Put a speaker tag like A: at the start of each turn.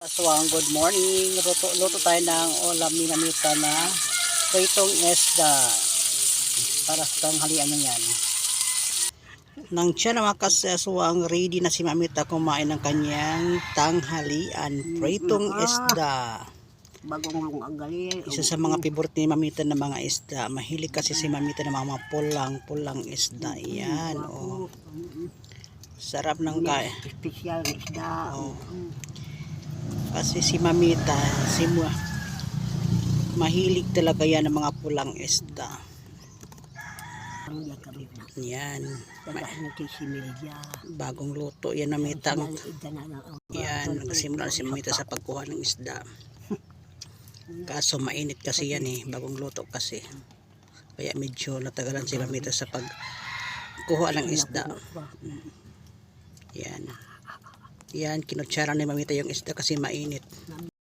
A: Aswang, good morning. Luto tayo ng ulam ni Mamita na pritong isda para sa tanghalian na yan. Nang siya na makasaswang, ready na si Mamita kumain ng kanyang tanghalian, pritong isda.
B: Bagong lung ang gali.
A: Isa sa mga favorite ni Mamita na mga isda. Mahilig kasi si Mamita na mga pulang isda. Yan, oh. Sarap ng kain.
B: Special isda.
A: Oh. Kasi si Mamita, mahilig talaga yan ng mga pulang isda. Yan. Bagong luto yan Mamita. Yan, nagsimula si Mamita sa pagkuha ng isda. Kaso mainit kasi yan eh, bagong luto kasi. Kaya medyo natagalan si Mamita sa pagkuha ng isda. Yan. Yan, kinutsara ni Mamita yung isda kasi mainit.